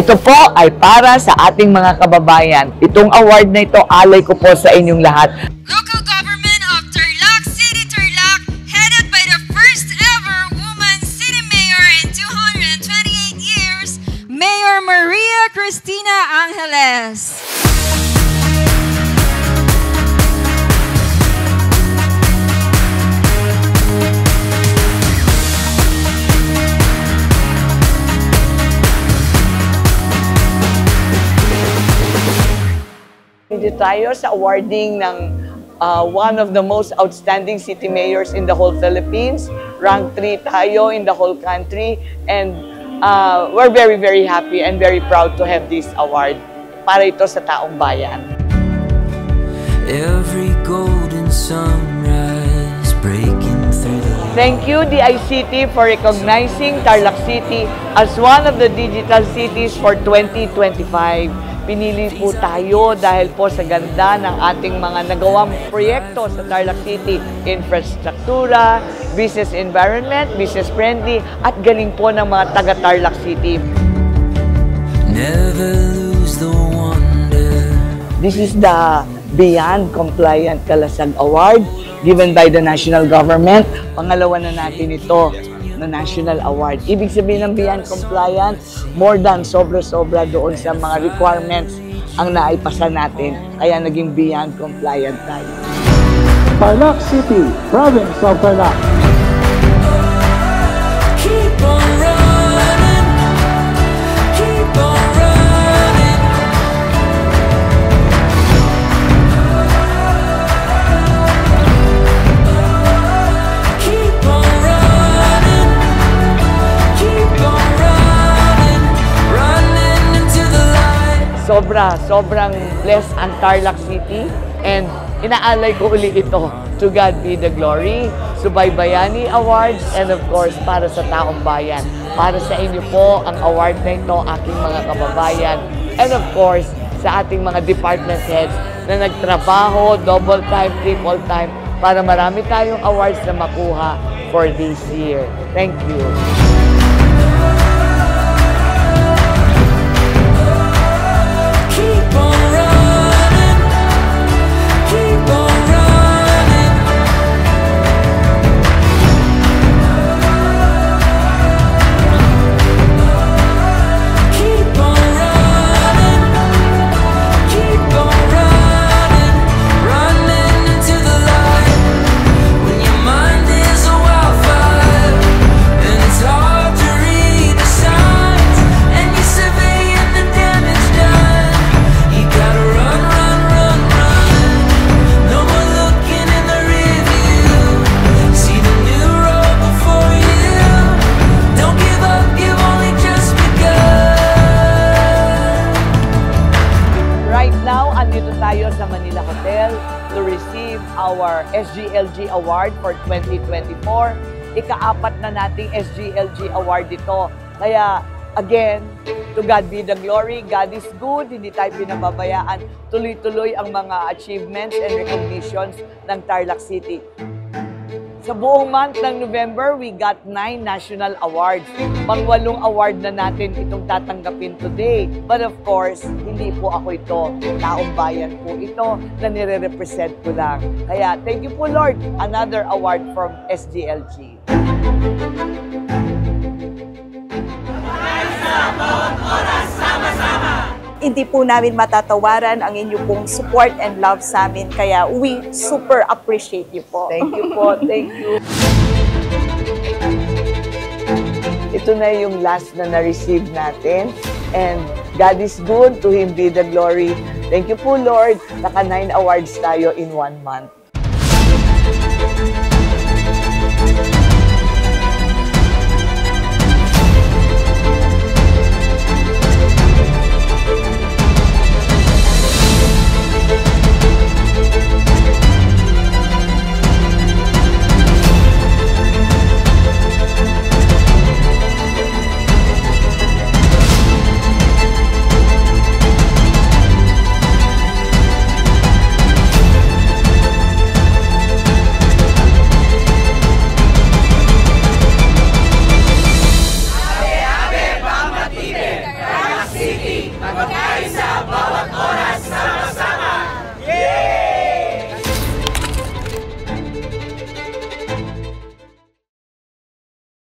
Ito po ay para sa ating mga kababayan. Itong award na ito, alay ko po sa inyong lahat. Local government of Tarlac City, Tarlac, headed by the first ever woman city mayor in 228 years, Mayor Maria Cristina Angeles. Dito tayo sa awarding ng one of the most outstanding city mayors in the whole Philippines. Rank 3 tayo in the whole country. And we're very, very happy and very proud to have this award para ito sa taong bayan. Every golden sunrise breaking through the... Thank you, DICT, for recognizing Tarlac City as one of the digital cities for 2025. Pinili po tayo dahil po sa ganda ng ating mga nagawang proyekto sa Tarlac City. Infrastruktura, business environment, business friendly, at galing po ng mga taga-Tarlac City. Never lose the wonder. This is the Beyond Compliant Kalasag Award given by the national government. Pangalawa na natin ito na national award. Ibig sabihin ng Beyond Compliant, more than sobra-sobra doon sa mga requirements ang naipasa natin. Kaya naging Beyond Compliant tayo. Tarlac City, Province of Tarlac. Keep on running, keep on running. Keep on running, keep on running, running into the light. Sobrang blessed ang Tarlac City, and inaalay ko uli ito. To God be the glory, Subaybayani Awards, and of course, para sa taong bayan. Para sa inyo po ang award na ito, aking mga kababayan. And of course, sa ating mga department heads na nagtrabaho, double time, triple time, para marami tayong awards na makuha for this year. Thank you. Keep on running, keep on running. Keep on running, keep on running, running into the light. When your mind is a wildfire and it's hard to read the signs, and you're surveying the damage done, you gotta run, run, run, run. No more looking in the rear view. See the new road before you. Don't give up, you've only just begun. Right now, andito tayo sa Manila Hotel to receive our SGLG Award for 2024. Ika-apat na nating SGLG Award ito. Kaya, again, to God be the glory. God is good. Hindi tayo pinababayaan. Tuloy-tuloy ang mga achievements and recognitions ng Tarlac City. Sa buong month ng November, we got 9 national awards. Pang-8 award na natin itong tatanggapin today. But of course, hindi po ako ito. Taong bayan po ito na nire-represent ko lang. Kaya thank you po, Lord. Another award from SGLG. Hindi po namin matatawaran ang inyo pong support and love sa amin. Kaya we super appreciate you po. Thank you po. Thank you. Ito na yung last na na-receive natin. And God is good. To Him be the glory. Thank you po, Lord. Naka 9 awards tayo in 1 month.